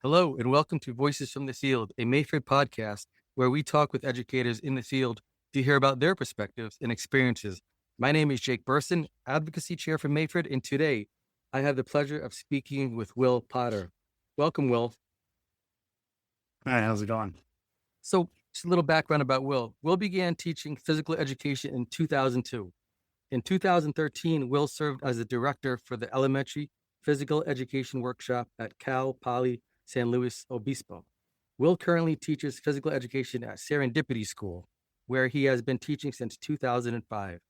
Hello, and welcome to Voices from the Field, a Mayford podcast where we talk with educators in the field to hear about their perspectives and experiences. My name is Jake Burson, Advocacy Chair for Mayford, and today I have the pleasure of speaking with Will Potter. Welcome, Will. Hi, how's it going? So, just a little background about Will. Will began teaching physical education in 2002. In 2013, Will served as the director for the elementary physical education workshop at Cal Poly San Luis Obispo. Will currently teaches physical education at Serendipity School, where he has been teaching since 2005.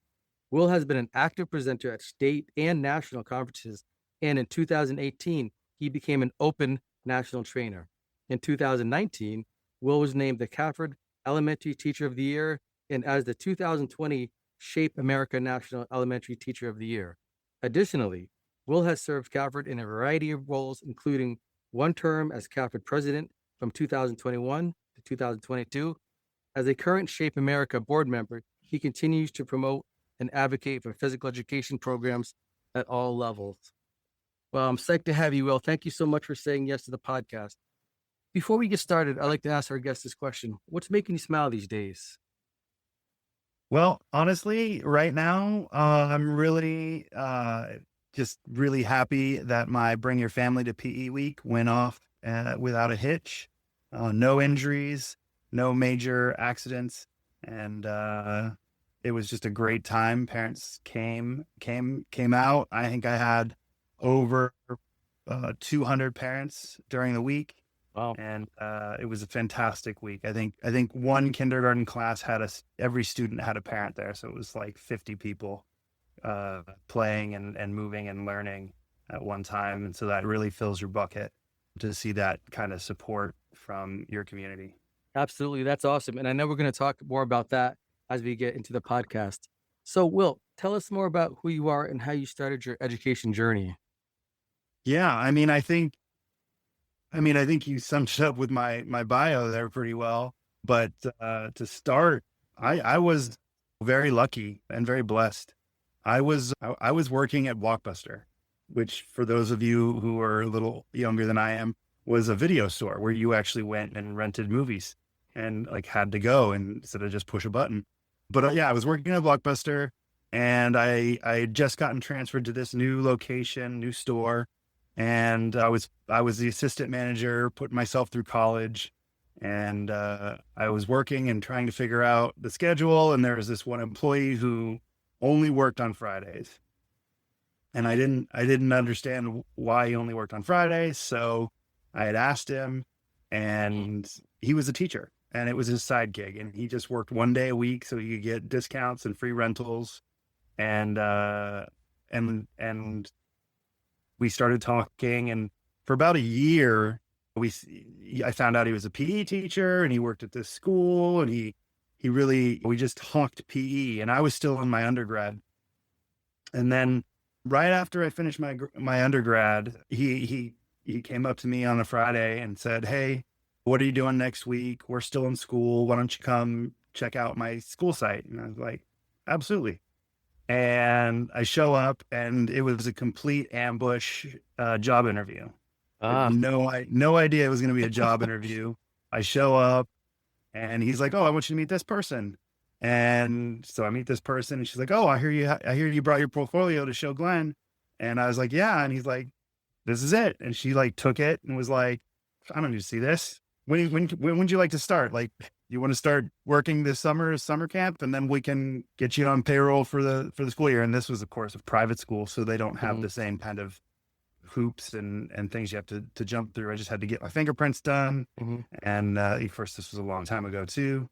Will has been an active presenter at state and national conferences, and in 2018, he became an open national trainer. In 2019, Will was named the Cafford Elementary Teacher of the Year and as the 2020 Shape America National Elementary Teacher of the Year. Additionally, Will has served Cafford in a variety of roles, including one term as Cafford president from 2021 to 2022. As a current Shape America board member, he continues to promote and advocate for physical education programs at all levels. Well, I'm psyched to have you, Will. Thank you so much for saying yes to the podcast. Before we get started, I'd like to ask our guest this question. What's making you smile these days? Well, honestly, right now, I'm really just really happy that my Bring Your Family to PE week went off without a hitch. No injuries, no major accidents, and it was just a great time. Parents came out. I think I had over 200 parents during the week. Wow. And it was a fantastic week. I think one kindergarten class had every student had a parent there. So it was like 50 people playing and moving and learning at one time. And so that really fills your bucket to see that kind of support from your community. Absolutely. That's awesome. And I know we're going to talk more about that as we get into the podcast. So, Will, tell us more about who you are and how you started your education journey. Yeah, I think you summed it up with my bio there pretty well. But to start, I was very lucky and very blessed. I was working at Blockbuster, which for those of you who are a little younger than I am, was a video store where you actually went and rented movies and like had to go instead of just push a button. But yeah, I was working at Blockbuster, and I had just gotten transferred to this new location, new store. And I was the assistant manager, putting myself through college, and I was working and trying to figure out the schedule. And there was this one employee who only worked on Fridays, and I didn't understand why he only worked on Fridays. So I had asked him, and he was a teacher, and it was his side gig, and he just worked one day a week so he could get discounts and free rentals, and we started talking, and for about a year, I found out he was a PE teacher and he worked at this school, and we just talked PE, and I was still in my undergrad. And then right after I finished my undergrad, he came up to me on a Friday and said, "Hey, what are you doing next week? We're still in school. Why don't you come check out my school site?" And I was like, "Absolutely." And I show up, and it was a complete ambush job interview. No idea it was going to be a job interview. I show up, and he's like, "Oh, I want you to meet this person." And so I meet this person, and she's like, "Oh, I hear you brought your portfolio to show Glenn." And I was like, "Yeah." And he's like, "This is it." And she like took it and was like, "I don't need to see this. When would you like to start? Like, you want to start working this summer camp, and then we can get you on payroll for the school year." And this was, of course, a private school, so they don't have the same kind of hoops and things you have to jump through. I just had to get my fingerprints done. And of course, this was a long time ago too.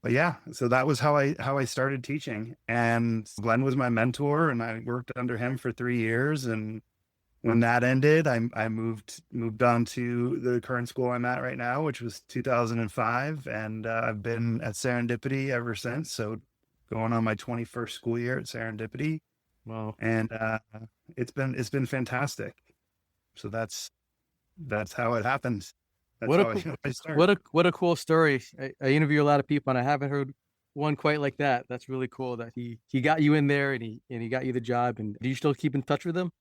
But yeah, so that was how I started teaching. And Glenn was my mentor, and I worked under him for 3 years. And when that ended, I moved on to the current school I'm at right now, which was 2005, and I've been at Serendipity ever since. So going on my 21st school year at Serendipity. Wow. And it's been fantastic. So that's how it happens. That's how I start. What a cool story. I interview a lot of people, and I haven't heard one quite like that. That's really cool that he got you in there, and he got you the job. And do you still keep in touch with him?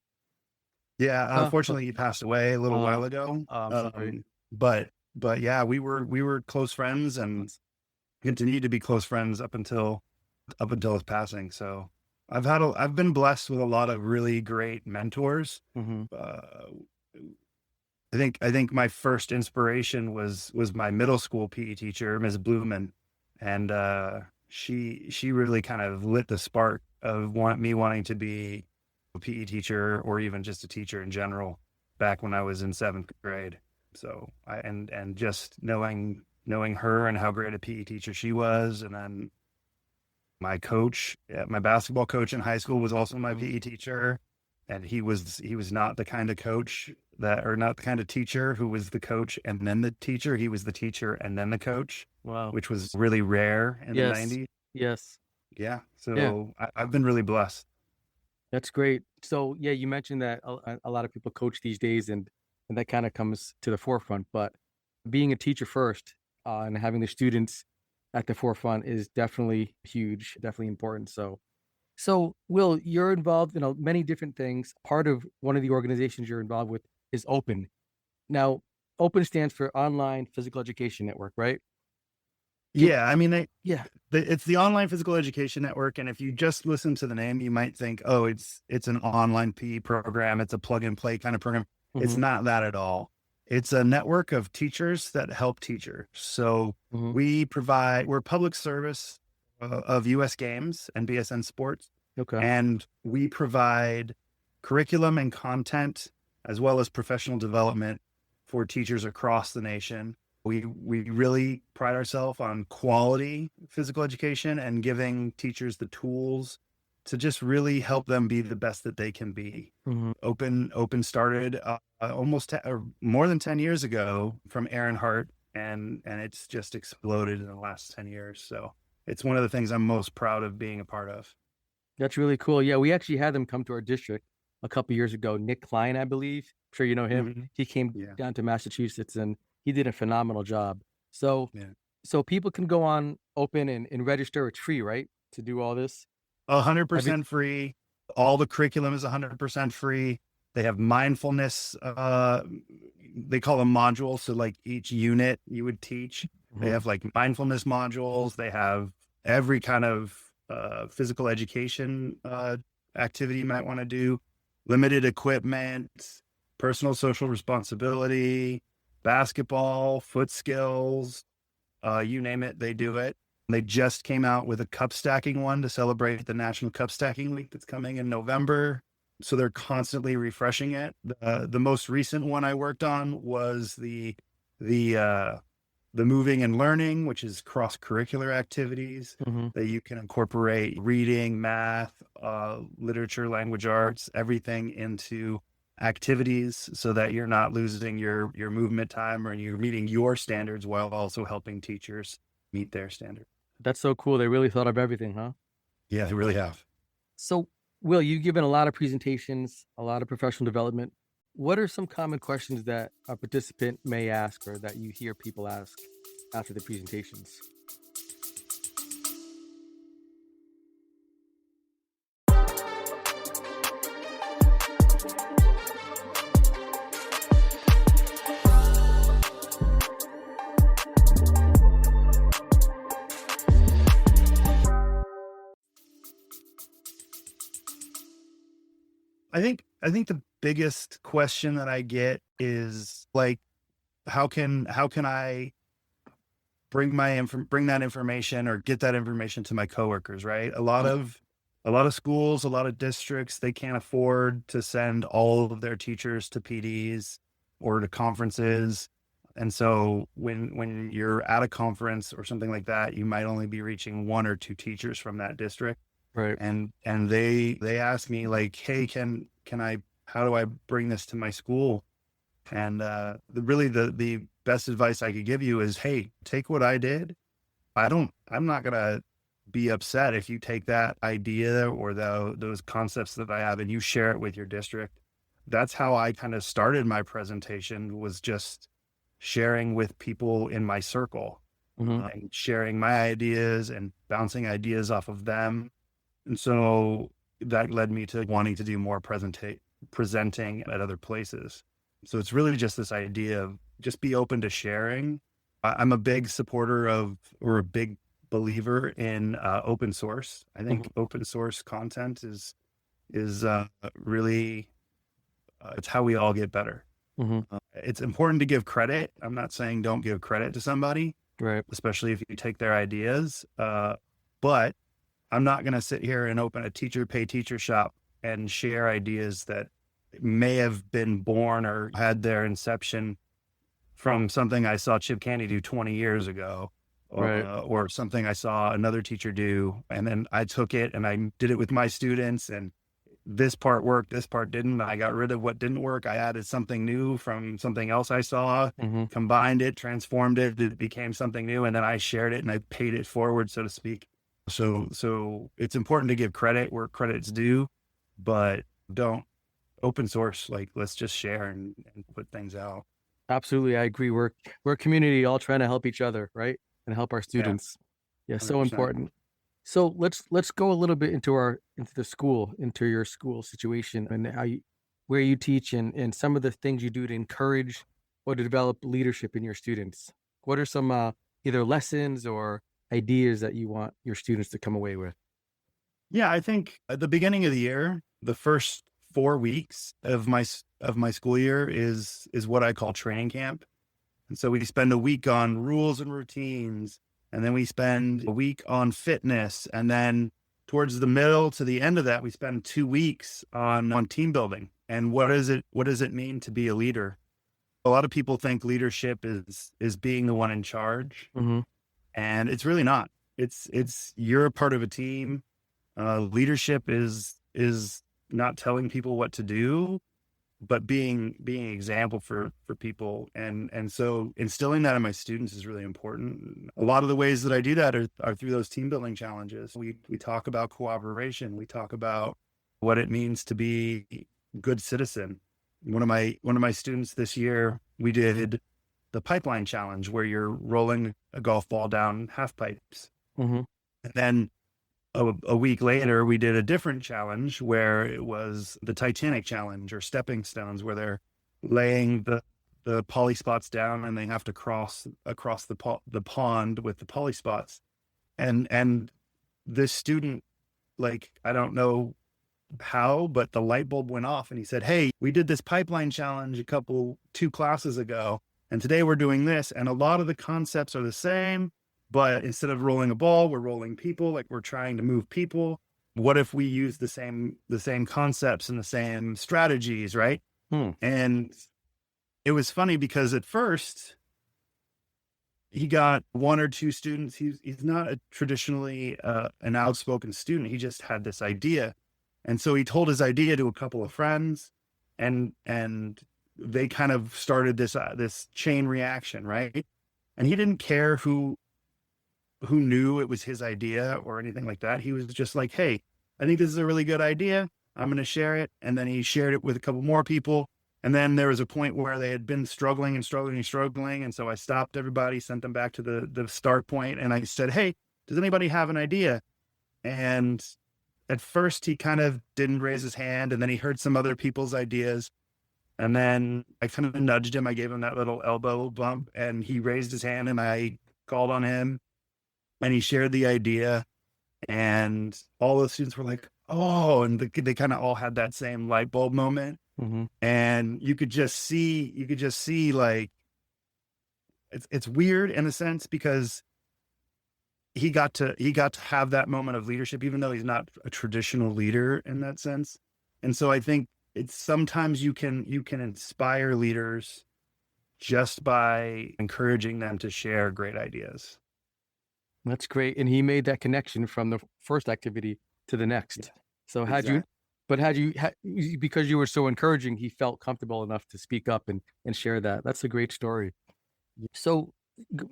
Yeah, unfortunately, he passed away a little while ago. I'm sorry. but yeah, we were close friends and continued to be close friends up until his passing. So I've been blessed with a lot of really great mentors. Hmm. Uh, I think my first inspiration was my middle school PE teacher, Ms. Blumen, and she really kind of lit the spark of me wanting to be a PE teacher or even just a teacher in general back when I was in seventh grade. So and just knowing her and how great a PE teacher she was, and then my basketball coach in high school was also my Hmm. PE teacher, and he was not the kind of coach or not the kind of teacher who was the coach and then the teacher. He was the teacher and then the coach, Wow. which was really rare in the Yes. 90s. Yes. Yeah. Yeah. So I've been really blessed. That's great. So yeah, you mentioned that a lot of people coach these days, and that kind of comes to the forefront. But being a teacher first, and having the students at the forefront is definitely huge, definitely important. So Will, you're involved in many different things. Part of one of the organizations you're involved with is Open. Now, Open stands for Online Physical Education Network, right? Can Yeah. I mean, Yeah. it's the online physical education network. And if you just listen to the name, you might think, oh, it's an online PE program. It's a plug and play kind of program. It's Hmm. not that at all. It's a network of teachers that help teachers. So Hmm. we're public service of US Games and BSN Sports, Okay. and we provide curriculum and content as well as professional development for teachers across the nation. We really pride ourselves on quality physical education and giving teachers the tools to just really help them be the best that they can be. Hmm. Open started or more than 10 years ago from Aaron Hart, and it's just exploded in the last 10 years. So it's one of the things I'm most proud of being a part of. That's really cool. Yeah, we actually had them come to our district a couple years ago. Nick Klein, I believe. I'm sure you know him. Mhm. He came Yeah. down to Massachusetts and he did a phenomenal job. So, Yeah. so people can go on Open and register. It's free, right? To do all this. Every 100% free. All the curriculum is 100% free. They have mindfulness, they call them modules. So like each unit you would teach, they Mhm. have like mindfulness modules. They have every kind of physical education activity you might want to do, limited equipment, personal social responsibility, basketball, foot skills, you name it, they do it. They just came out with a cup stacking one to celebrate the National Cup Stacking Week that's coming in November. So they're constantly refreshing it. The most recent one I worked on was the uh, the moving and learning, which is cross curricular activities Mhm. that you can incorporate reading, math, literature, language arts, everything into activities so that you're not losing your movement time or you're meeting your standards while also helping teachers meet their standards. That's so cool. They really thought of everything, huh? Yeah, they really have. So, Will, you've given a lot of presentations, a lot of professional development. What are some common questions that a participant may ask or that you hear people ask after the presentations? I think the biggest question that I get is like, how can I bring that information or get that information to my coworkers, right? A lot of schools, a lot of districts, they can't afford to send all of their teachers to PDs or to conferences. And so when you're at a conference or something like that, you might only be reaching one or two teachers from that district. Right. And they ask me like, hey, can I how do I bring this to my school? And the best advice I could give you is, hey, take what I did. I'm not gonna be upset if you take that idea or those concepts that I have and you share it with your district. That's how I kind of started my presentation, was just sharing with people in my circle, Hmm. and sharing my ideas and bouncing ideas off of them. And so that led me to wanting to do more presenting at other places. So it's really just this idea of just be open to sharing. I'm a big supporter of, or a big believer in open source. I think open source content is really it's how we all get better. Mm-hmm. It's important to give credit. I'm not saying don't give credit to somebody, Right. especially if you take their ideas. But I'm not going to sit here and open a teacher pay teacher shop and share ideas that may have been born or had their inception from something I saw Chip Candy do 20 years ago, Right. or something I saw another teacher do. And then I took it and I did it with my students, and this part worked, this part didn't. I got rid of what didn't work. I added something new from something else I saw, Mm-hmm. combined it, transformed it. It became something new. And then I shared it and I paid it forward, so to speak. So it's important to give credit where credit's due, but don't open source. Like, let's just share and put things out. Absolutely. I agree. We're a community all trying to help each other, right? And help our Yeah, students. Yeah, so 100%. important. So let's go a little bit into the school, into your school situation and where you teach and some of the things you do to encourage or to develop leadership in your students. What are some either lessons or ideas that you want your students to come away with? Yeah, I think at the beginning of the year, the first 4 weeks of my school year is what I call training camp. And so we spend a week on rules and routines, and then we spend a week on fitness, and then towards the middle to the end of that, we spend 2 weeks on team building. And what does it mean to be a leader? A lot of people think leadership is being the one in charge, Mm-hmm. and it's really not. It's you're a part of a team. Leadership is not telling people what to do, but being an example for people. And so instilling that in my students is really important. A lot of the ways that I do that are through those team building challenges. We talk about cooperation. We talk about what it means to be a good citizen. One of my students this year, we did the pipeline challenge, where you're rolling a golf ball down half pipes. Mm-hmm. And then a week later, we did a different challenge where it was the Titanic challenge, or stepping stones, where they're laying the poly spots down and they have to cross across the pond with the poly spots. And this student, like, I don't know how, but the light bulb went off and he said, "Hey, we did this pipeline challenge 2 classes ago, and today we're doing this. And a lot of the concepts are the same, but instead of rolling a ball, we're rolling people. Like, we're trying to move people. What if we use the same concepts and the same strategies?" Right. Hmm. And it was funny because at first he got 1 or 2 students. He's not a traditionally an outspoken student. He just had this idea. And so he told his idea to a couple of friends, and they kind of started this chain reaction, right? And he didn't care who knew it was his idea or anything like that. He was just like, "Hey, I think this is a really good idea. I'm going to share it." And then he shared it with a couple more people. And then there was a point where they had been struggling and struggling and struggling. And so I stopped everybody, sent them back to the start point, and I said, "Hey, does anybody have an idea?" And at first he kind of didn't raise his hand, and then he heard some other people's ideas. And then I kind of nudged him. I gave him that little elbow bump, and he raised his hand, and I called on him, and he shared the idea. And all the students were like, "Oh," and they kind of all had that same light bulb moment. Mm-hmm. And you could just see like, it's weird in a sense, because he got to have that moment of leadership, even though he's not a traditional leader in that sense. And so I think it's sometimes you can inspire leaders just by encouraging them to share great ideas. That's great. And he made that connection from the first activity to the Yeah, next. So exactly. because you were so encouraging, he felt comfortable enough to speak up and share that. That's a great story. So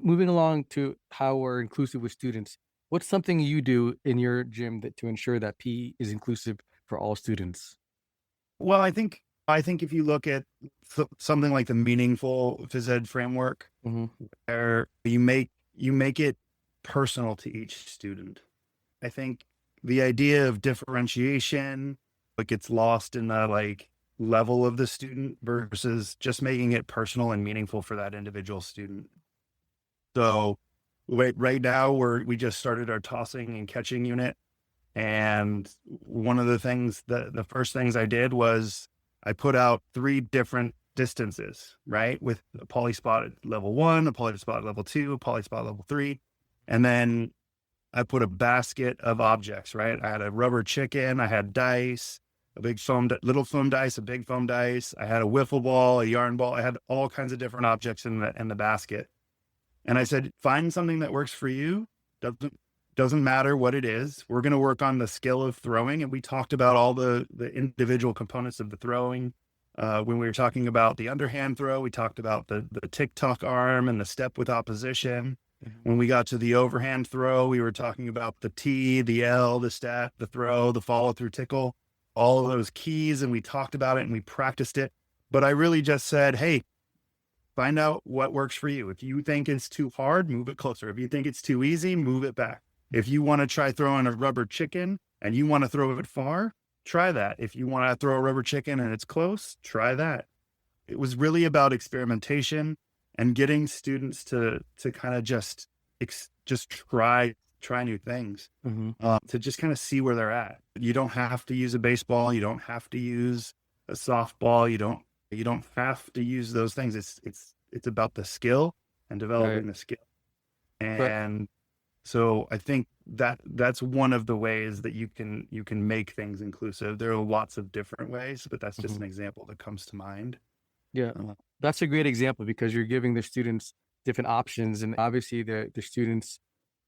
moving along to how we're inclusive with students, what's something you do in your gym to ensure that PE is inclusive for all students? Well, I think if you look at something like the meaningful phys ed framework, Mm-hmm. where you make it personal to each student. I think the idea of differentiation, like, gets lost in the, like, level of the student versus just making it personal and meaningful for that individual student. So right now we just started our tossing and catching unit. And one of the things the first things I did was I put out 3 different distances, right? With a poly spot at level 1, a poly spot at level 2, a poly spot level 3. And then I put a basket of objects, right? I had a rubber chicken, I had dice, a big little foam dice, a big foam dice. I had a wiffle ball, a yarn ball. I had all kinds of different objects in the basket. And I said, find something that works for you. Doesn't matter what it is. We're going to work on the skill of throwing. And we talked about all the individual components of the throwing. When we were talking about the underhand throw, we talked about the tick-tock arm and the step with opposition. When we got to the overhand throw, we were talking about the T, the L, the step, the throw, the follow through tickle, all of those keys. And we talked about it and we practiced it. But I really just said, hey, find out what works for you. If you think it's too hard, move it closer. If you think it's too easy, move it back. If you want to try throwing a rubber chicken and you want to throw it far, try that. If you want to throw a rubber chicken and it's close, try that. It was really about experimentation and getting students to kind of just try new things, to just kind of see where they're at. You don't have to use a baseball. You don't have to use a softball. You don't have to use those things. It's about the skill and developing the skill. And so I think that's one of the ways that you can make things inclusive. There are lots of different ways, but that's just an example that comes to mind. Yeah, that's a great example because you're giving the students different options, and obviously the students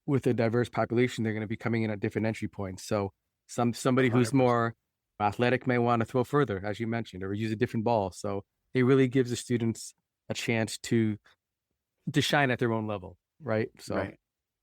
with a diverse population, they're going to be coming in at different entry points. So somebody who's 100%. more athletic may want to throw further, as you mentioned, or use a different ball. So it really gives the students a chance to shine at their own level, right? So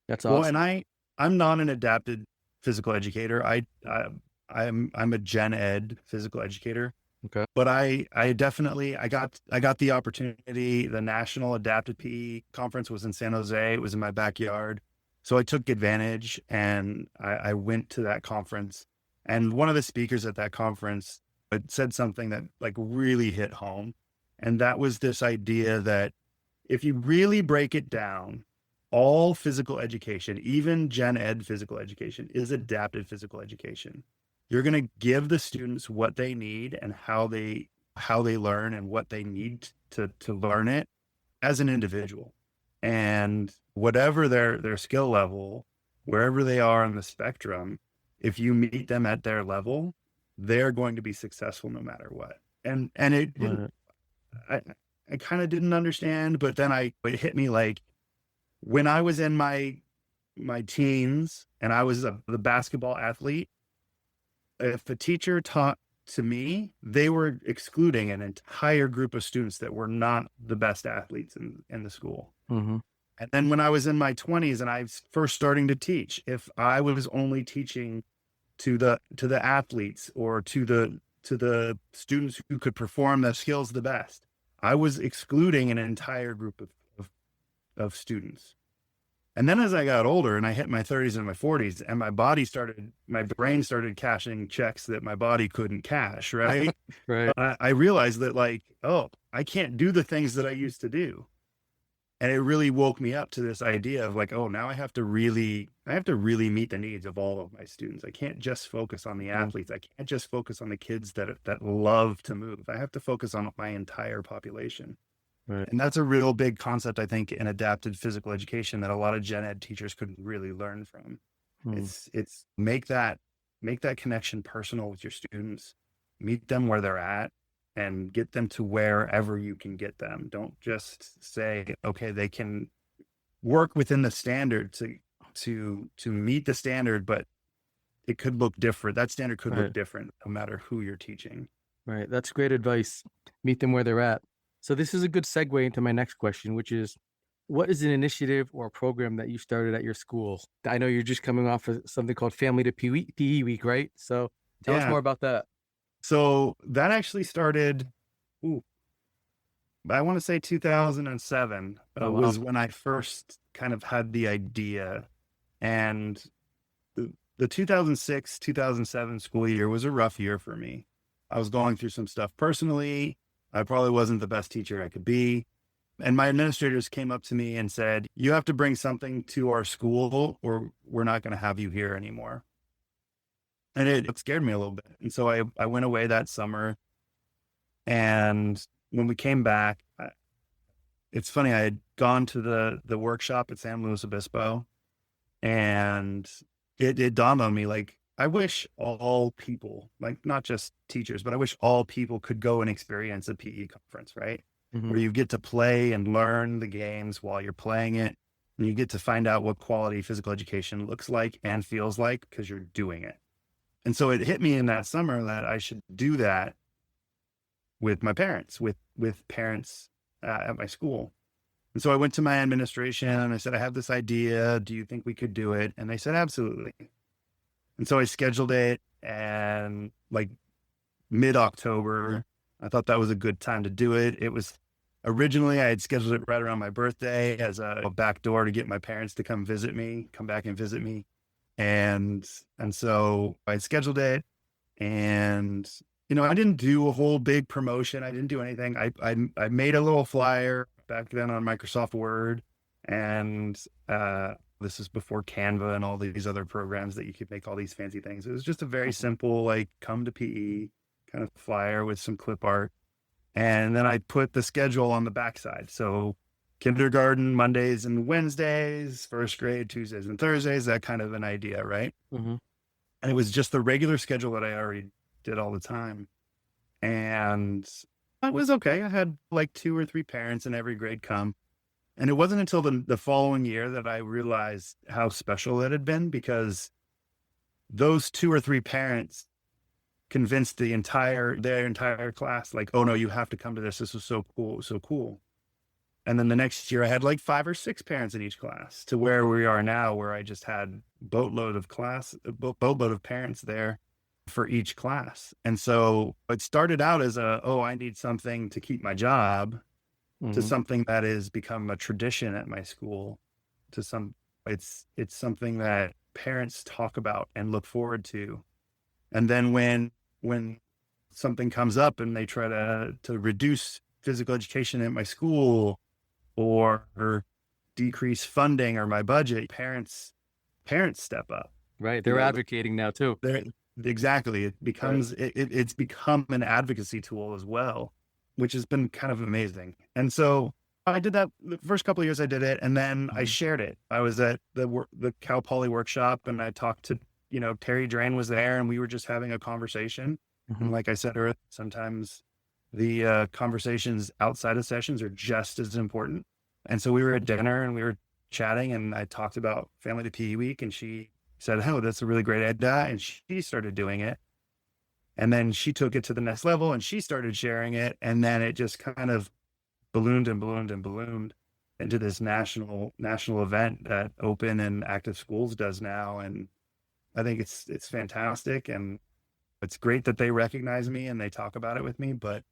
that's awesome. Well, and I'm not an adapted physical educator. I'm a gen ed physical educator. Okay. But I definitely I got the opportunity. The National Adapted PE Conference was in San Jose. It was in my backyard. So I took advantage and I went to that conference. And one of the speakers at that conference said something that like really hit home. And that was this idea that if you really break it down, all physical education, even gen ed physical education, is adapted physical education. You're going to give the students what they need and how they learn and what they need to learn it as an individual. And whatever their skill level, wherever they are on the spectrum, if you meet them at their level, they're going to be successful no matter what. And it didn't, I kind of didn't understand, but then it hit me like when I was in my teens and I was the basketball athlete, if a teacher taught to me, they were excluding an entire group of students that were not the best athletes in the school. And then when I was in my 20s and I was first starting to teach, if I was only teaching to the athletes or to the students who could perform their skills the best, I was excluding an entire group of students. And then as I got older and I hit my 30s and my 40s and my brain started cashing checks that my body couldn't cash, right? I realized that like, oh, I can't do the things that I used to do. And it really woke me up to this idea of like, oh, now I have to really meet the needs of all of my students. I can't just focus on the athletes. I can't just focus on the kids that love to move. I have to focus on my entire population. And that's a real big concept, I think, in adapted physical education that a lot of gen ed teachers could really learn from. It's make that connection personal with your students, meet them where they're at and get them to wherever you can get them. Don't just say, okay, they can work within the standard to meet the standard, but it could look different. That standard could look different no matter who you're teaching. Right. That's great advice. Meet them where they're at. So this is a good segue into my next question, which is, what is an initiative or a program that you started at your school? I know you're just coming off of something called Family to PE Week, right? So tell us more about that. So that actually started, I want to say 2007 was when I first kind of had the idea. And the 2006, 2007 school year was a rough year for me. I was going through some stuff personally. I probably wasn't the best teacher I could be. And my administrators came up to me and said, you have to bring something to our school or we're not going to have you here anymore. And it scared me a little bit. And so I went away that summer. And when we came back, it's funny, I had gone to the workshop at San Luis Obispo, and it dawned on me, like, I wish all people, like not just teachers, but I wish all people could go and experience a PE conference, right? Mhm. Where you get to play and learn the games while you're playing it. And you get to find out what quality physical education looks like and feels like because you're doing it. And so it hit me in that summer that I should do that with my parents, with parents at my school. And so I went to my administration and I said, I have this idea. Do you think we could do it? And they said, absolutely. And so I scheduled it, and like mid-October, I thought that was a good time to do it. It was originally, I had scheduled it right around my birthday as a back door to get my parents to come back and visit me. And so I scheduled it, and, I didn't do a whole big promotion. I didn't do anything. I made a little flyer back then on Microsoft Word, and, this is before Canva and all these other programs that you could make all these fancy things. It was just a very simple, like, come to PE kind of flyer with some clip art. And then I put the schedule on the backside. So kindergarten, Mondays and Wednesdays, first grade, Tuesdays and Thursdays, that kind of an idea, right? Mhm. And it was just the regular schedule that I already did all the time. And it was okay. I had like 2 or 3 parents in every grade come. And it wasn't until the following year that I realized how special it had been, because those 2 or 3 parents convinced their entire class, like, oh no, you have to come to this. This was so cool, so cool. And then the next year I had like 5 or 6 parents in each class, to where we are now, where I just had boatload of parents there for each class. And so it started out as I need something to keep my job, to Mhm. something that has become a tradition at my school, it's something that parents talk about and look forward to. And then when something comes up and they try to reduce physical education at my school, or decrease funding or my budget, parents step up. Right. You They're know, advocating now too. they're exactly. Right. It's become an advocacy tool as well, which has been kind of amazing. And so I did that the first couple of years. I did it, and then I Mhm. shared it. I was at the Cal Poly workshop, and I talked to Terry Drain was there, and we were just having a conversation. And Mhm. like I said earlier, sometimes the conversations outside of sessions are just as important. And so we were at dinner and we were chatting, and I talked about Family to PE Week, and she said, oh, that's a really great idea. And she started doing it. And then she took it to the next level and she started sharing it. And then it just kind of ballooned and ballooned and ballooned into this national event that Open and Active Schools does now. And I think it's fantastic. And it's great that they recognize me and they talk about it with me, but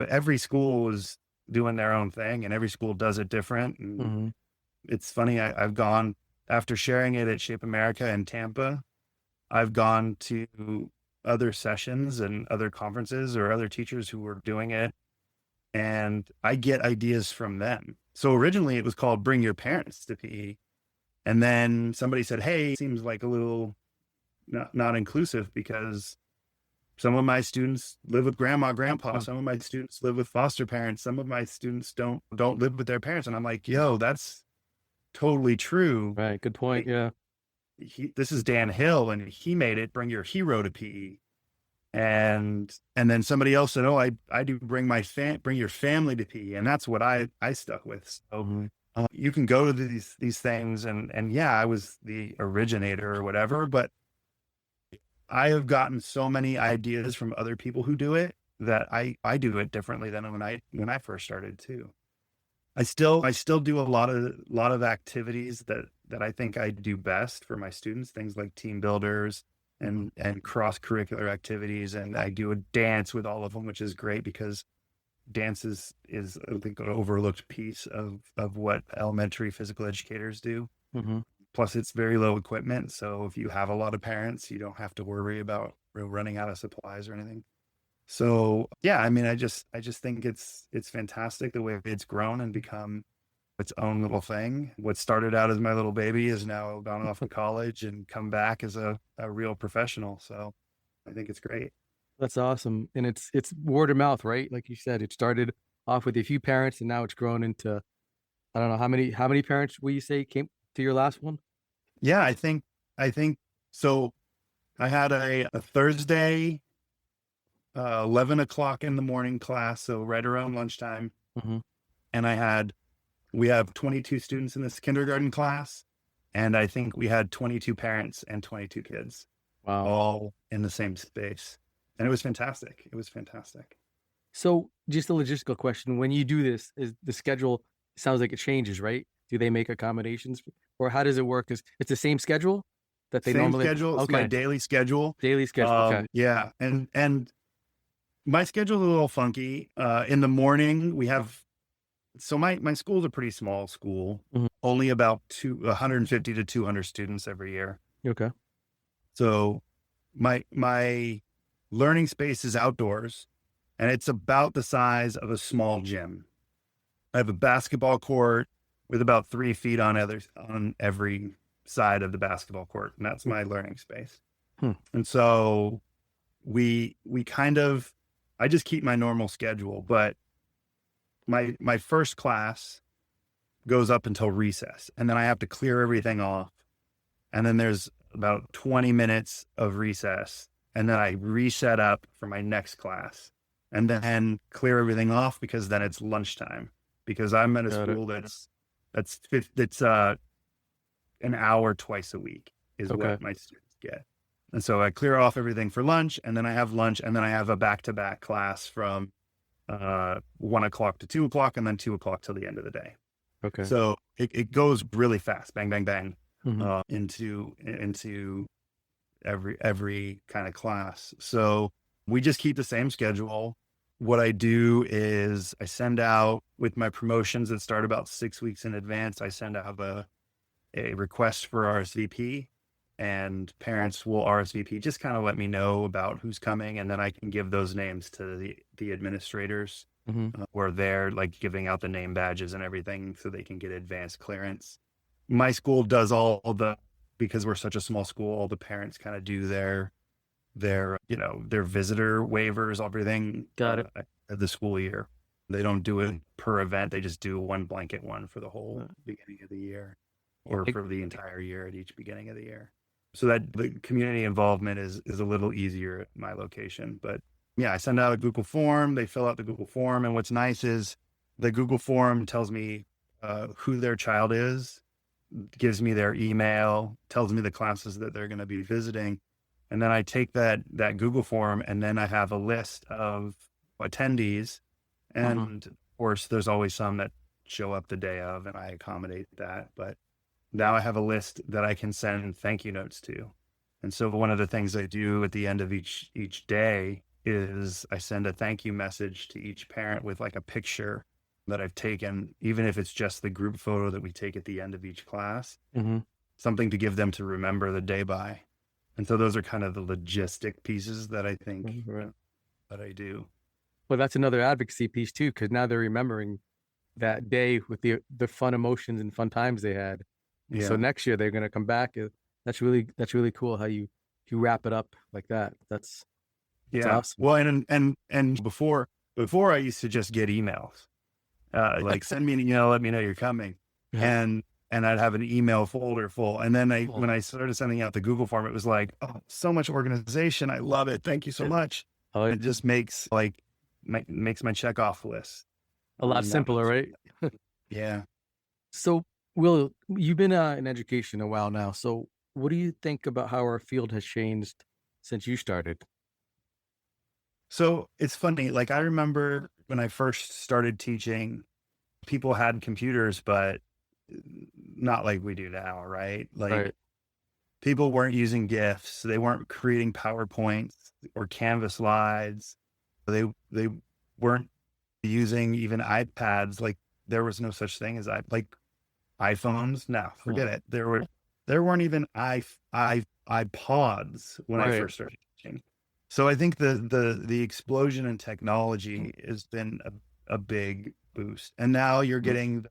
every school is doing their own thing, and every school does it different. And Mhm. it's funny. I've gone, after sharing it at Shape America in Tampa, I've gone to other sessions and other conferences or other teachers who were doing it, and I get ideas from them. So originally it was called Bring Your Parents to PE. And then somebody said, hey, it seems like a little not inclusive, because some of my students live with grandma, grandpa. Some of my students live with foster parents. Some of my students don't live with their parents. And I'm like, yo, that's totally true. Right. Good point. Yeah. This is Dan Hill, and he made it Bring Your Hero to PE. And then somebody else said, oh, I do bring your family to PE. And that's what I stuck with. So Mhm. you can go to these things, and yeah, I was the originator or whatever, but I have gotten so many ideas from other people who do it that I do it differently than when I first started too. I still do a lot of activities that I think I do best for my students, things like team builders Mhm. and cross-curricular activities. And I do a dance with all of them, which is great, because dance is I think an overlooked piece of what elementary physical educators do. Mhm. Plus, it's very low equipment. So if you have a lot of parents, you don't have to worry about running out of supplies or anything. So yeah, I mean, I just think it's fantastic the way it's grown and become its own little thing. What started out as my little baby is now gone off to college and come back as a real professional. So I think it's great. That's awesome. And it's word of mouth, right? Like you said, it started off with a few parents and now it's grown into I don't know how many parents will you say came to your last one? Yeah, I think so. I had a Thursday, 11 o'clock in the morning class, so right around lunchtime. Hmm. And we have 22 students in this kindergarten class. And I think we had 22 parents and 22 kids Wow. all in the same space. And it was fantastic. It was fantastic. So just a logistical question. When you do this, is the schedule sounds like it changes, right? Do they make accommodations or how does it work? Is it's the same schedule that they Same normally schedule. It's my okay. daily schedule. Daily schedule. Okay. Yeah. And my schedule's a little funky. In the morning, we have so my school's a pretty small school, Mhm. only about 150 to 200 students every year. Okay. So my learning space is outdoors and it's about the size of a small gym. I have a basketball court with about 3 feet on every side of the basketball court, and that's my learning space. Hmm. And so we kind of I just keep my normal schedule, but my first class goes up until recess, and then I have to clear everything off. And then there's about 20 minutes of recess, and then I reset up for my next class, and then clear everything off because then it's lunchtime. Because I'm at a Got it. school that's an hour twice a week is Okay. what my students get. And so I clear off everything for lunch, and then I have lunch, and then I have a back-to-back class from 1 o'clock to 2 o'clock, and then 2 o'clock till the end of the day. Okay. So it goes really fast, bang, bang, bang, Mhm. into every kind of class. So we just keep the same schedule. What I do is I send out with my promotions that start about 6 weeks in advance. I send out a request for RSVP, and parents will RSVP. Just kind of let me know about who's coming, and then I can give those names to the administrators Mhm. where they're like giving out the name badges and everything so they can get advanced clearance. My school does all the because we're such a small school, all the parents kind of do their visitor waivers, everything Got it. of the school year. They don't do it per event. They just do one blanket one for the whole beginning of the year or Like, for the entire year at each beginning of the year. So that the community involvement is a little easier at my location. But yeah, I send out a Google form. They fill out the Google form. And what's nice is the Google form tells me who their child is, gives me their email, tells me the classes that they're going to be visiting. And then I take that Google form and then I have a list of attendees. mhm. And of course, there's always some that show up the day of and I accommodate that. But now I have a list that I can send thank you notes to. And so one of the things I do at the end of each day is I send a thank you message to each parent with like a picture that I've taken, even if it's just the group photo that we take at the end of each class, Mhm. something to give them to remember the day by. And so those are kind of the logistic pieces that I think Right. that I do. Well, that's another advocacy piece too, because now they're remembering that day with the fun emotions and fun times they had. And so Yeah. next year they're gonna come back. That's really cool how you wrap it up like that. That's Yeah. awesome. Well, and before I used to just get emails. Like send me an email, let me know you're coming. Yeah. And I'd have an email folder full. And then Cool. when I started sending out the Google form, it was like, oh, so much organization. I love it. Thank you so Yeah. much. Oh, yeah. It just makes makes my check off list. A lot And that simpler, was, right? yeah. So, Will, you've been in education a while now. So, what do you think about how our field has changed since you started? So it's funny. Like I remember when I first started teaching, people had computers, but not like we do now, right? Right. Like people weren't using GIFs. They weren't creating PowerPoints or Canvas slides. They weren't using even iPads. Like there was no such thing as like iPhones. No, Huh. forget it. There weren't even iPods when I Right. first started teaching. So I think the explosion in technology has been a big boost. And now you're Mhm. getting,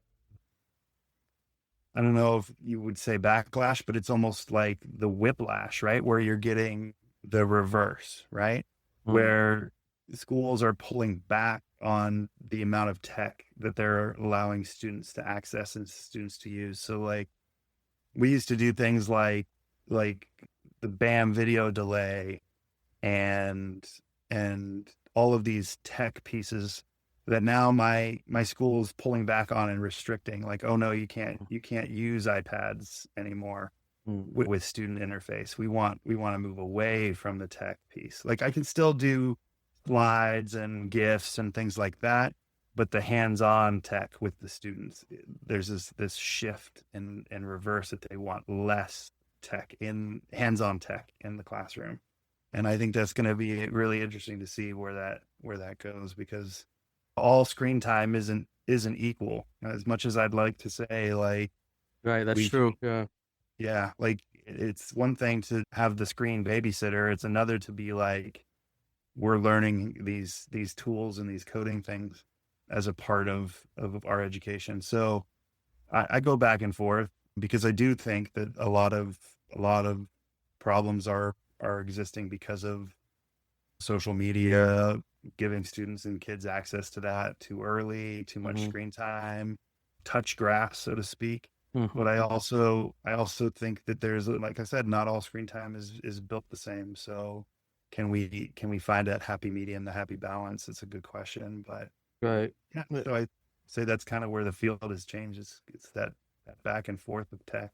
I don't know if you would say backlash, but it's almost like the whiplash, right? Where you're getting the reverse, right? Mhm. Where schools are pulling back on the amount of tech that they're allowing students to access and students to use. So like we used to do things like the BAM video delay and all of these tech pieces that now my school is pulling back on and restricting, like, oh no, you can't use iPads anymore Mhm. with student interface. We want to move away from the tech piece. Like I can still do slides and gifs and things like that, but the hands-on tech with the students, there's this shift and reverse that they want less tech in hands-on tech in the classroom. And I think that's going to be really interesting to see where that goes, because all screen time isn't equal. As much as I'd like to say like Right. That's we true. Yeah. yeah, like it's one thing to have the screen babysitter, it's another to be like we're learning these tools and these coding things as a part of our education. So I go back and forth because I do think that a lot of problems are existing because of social media, giving students and kids access to that too early, too much Hmm. screen time, touch grass, so to speak. Hmm. But I also think that there's, like I said, not all screen time is built the same. So can we find that happy medium, the happy balance? It's a good question. But Right. yeah, Uh, so I say that's kind of where the field has changed. It's that back and forth of tech.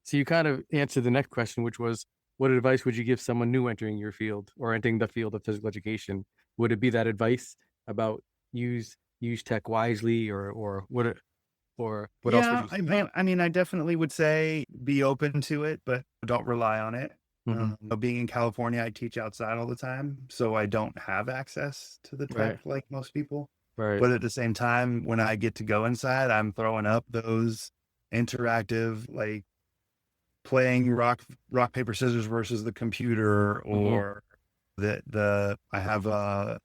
So you kind of answered the next question, which was, what advice would you give someone new entering your field or entering the field of physical education? Would it be that advice about use tech wisely, or what else would Yeah, you? I mean, I definitely would say be open to it, but don't rely on it. Hmm. Being in California, I teach outside all the time, so I don't have access to the tech Right. like most people. Right. But at the same time, when I get to go inside, I'm throwing up those interactive, like playing rock paper scissors versus the computer, Hmm. or the I have an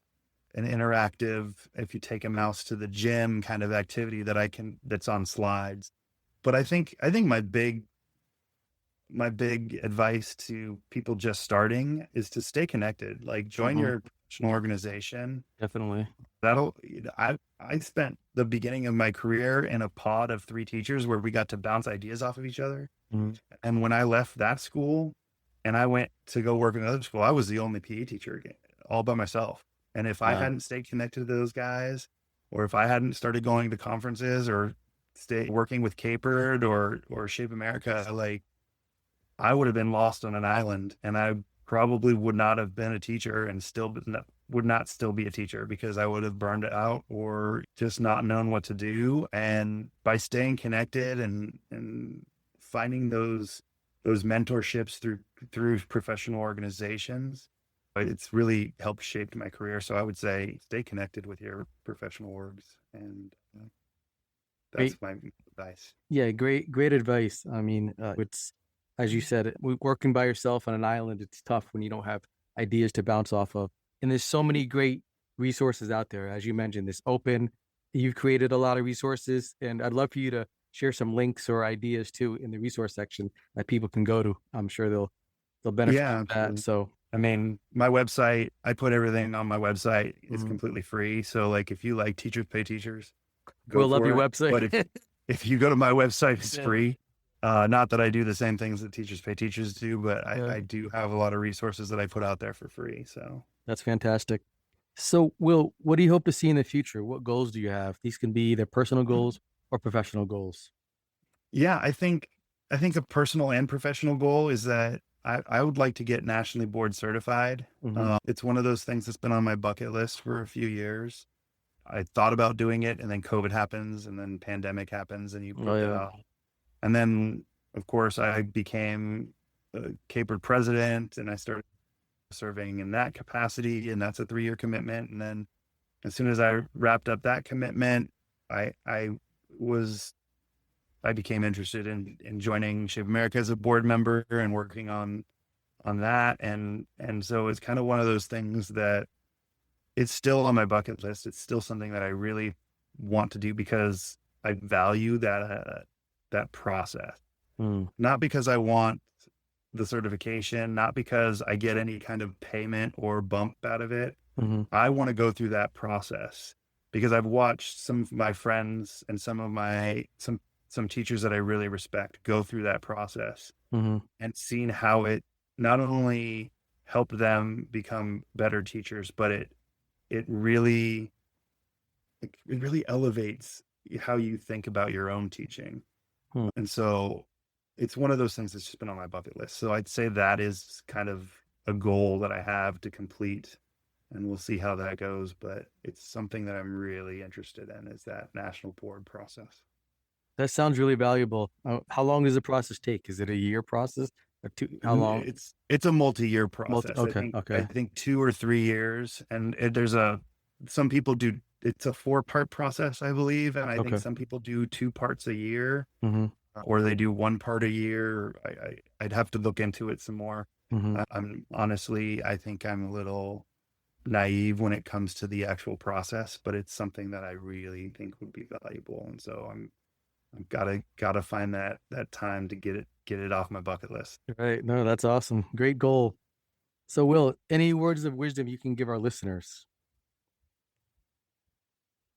interactive, if you take a mouse to the gym kind of activity that's on slides. But I think my big advice to people just starting is to stay connected. Like join Hmm. your professional organization. Definitely. That'll I spent the beginning of my career in a pod of three teachers where we got to bounce ideas off of each other. Hmm. And when I left that school and I went to go work in another school, I was the only PE teacher again, all by myself. And if I Wow. hadn't stayed connected to those guys, or if I hadn't started going to conferences or stay working with Capered or Shape America, like I would have been lost on an island, and I probably would not have been a teacher and would not still be a teacher because I would have burned it out or just not known what to do. And by staying connected and finding those mentorships through professional organizations, it's really helped shape my career. So I would say stay connected with your professional orgs, and that's Great. my advice. Yeah, great advice. I mean, it's as you said, working by yourself on an island, it's tough when you don't have ideas to bounce off of. And there's so many great resources out there, as you mentioned. This open, you've created a lot of resources, and I'd love for you to share some links or ideas too in the resource section that people can go to. I'm sure they'll benefit Yeah, from that. absolutely. So, I mean, my website, I put everything on my website. It's mhm. completely free. So like if you like Teachers Pay Teachers, go We'll love your for it. website. But if you go to my website, it's Yeah, free. Not that I do the same things that Teachers Pay Teachers do, but I, yeah, I do have a lot of resources that I put out there for free. So that's fantastic. So, Will, what do you hope to see in the future? What goals do you have? These can be either personal goals or professional goals. yeah, I think a personal and professional goal is that I would like to get nationally board certified. Hmm. It's one of those things that's been on my bucket list for a few years. I thought about doing it, and then COVID happens, and then pandemic happens, and you Oh put that yeah. off. And then, of course, I became a capered president, and I started serving in that capacity, and that's a 3-year commitment. And then, as soon as I wrapped up that commitment, I was I became interested in joining Shape America as a board member and working on on that. And so it's kind of one of those things that it's still on my bucket list. It's still something that I really want to do because I value that process. Mm, Not because I want the certification, not because I get any kind of payment or bump out of it. hmm I want to go through that process because I've watched some of my friends and some of my some teachers that I really respect go through that process hmm and seen how it not only helped them become better teachers, but it really it really elevates how you think about your own teaching. hmm. And so it's one of those things that's just been on my bucket list. So I'd say that is kind of a goal that I have to complete, and we'll see how that goes. But it's something that I'm really interested in is that national board process. That sounds really valuable. How long does the process take? Is it a year process or two? How long? It's a multi-year process. Okay. I Okay. think 2 or 3 years, and there's some people do it's a 4-part process, I believe, and I think Okay. some people do 2 parts a year, hmm or they do 1 part a year. I'd have to look into it some more. hmm I'm honestly, I think I'm a little naive when it comes to the actual process, but it's something that I really think would be valuable, and so I've gotta find that time to get it off my bucket list. Right. No, that's awesome. Great goal. So, Will, any words of wisdom you can give our listeners?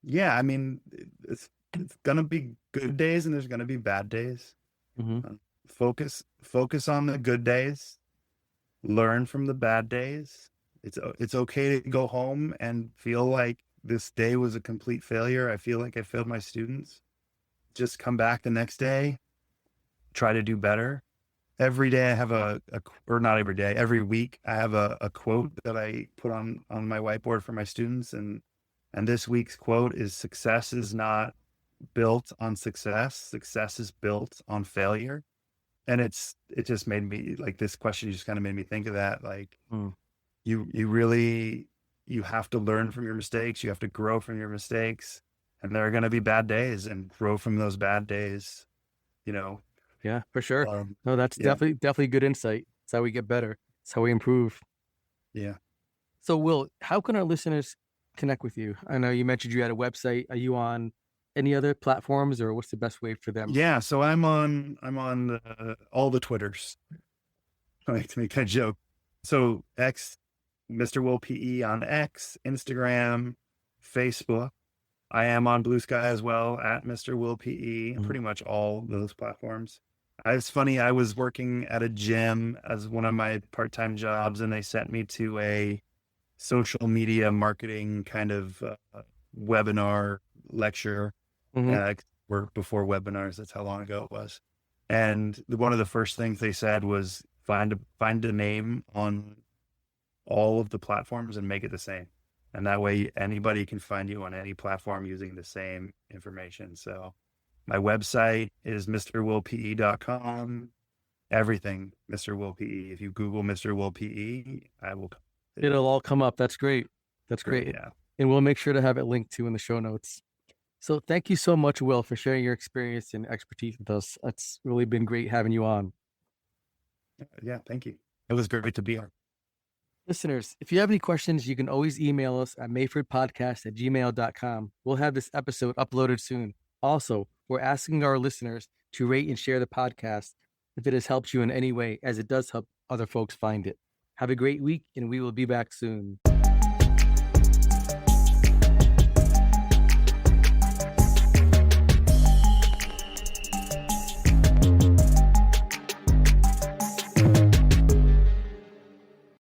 Yeah, I mean, it's gonna be good days and there's gonna be bad days. hmm Uh, focus on the good days. Learn from the bad days. It's okay to go home and feel like this day was a complete failure. I feel like I failed my students. Just come back the next day, try to do better. Every day I have or not every day, every week I have a quote that I put on my whiteboard for my students, and this week's quote is success is not built on success. Success is built on failure. And it just made me like this question just kind of made me think of that. Like Mm. you really you have to learn from your mistakes. You have to grow from your mistakes. And there are going to be bad days and grow from those bad days, you know. Yeah, for sure. Um, No, that's yeah, definitely good insight. It's how we get better. It's how we improve. yeah. So, Will, how can our listeners connect with you? I know you mentioned you had a website. Are you on any other platforms, or what's the best way for them? Yeah, so I'm on all the Twitters. I like to make that joke. So X, Mr. Will PE on X, Instagram, Facebook. I am on Blue Sky as well at Mr. Will PE, Mhm. pretty much all those platforms. It's funny, I was working at a gym as one of my part-time jobs, and they sent me to a social media marketing kind of webinar lecture. Mhm. Work before webinars, that's how long ago it was. And one of the first things they said was find a name on all of the platforms and make it the same. And that way anybody can find you on any platform using the same information. So my website is mrwillpe.com. Everything Mr. Will PE. If you Google Mr. Will PE, I will. It'll all come up. That's great. That's Great. great. Yeah. And we'll make sure to have it linked to in the show notes. So, thank you so much, Will, for sharing your experience and expertise with us. It's really been great having you on. Yeah. Thank you. It was great to be on. Listeners, if you have any questions, you can always email us at mayfordpodcast@gmail.com. We'll have this episode uploaded soon. Also, we're asking our listeners to rate and share the podcast if it has helped you in any way, as it does help other folks find it. Have a great week, and we will be back soon.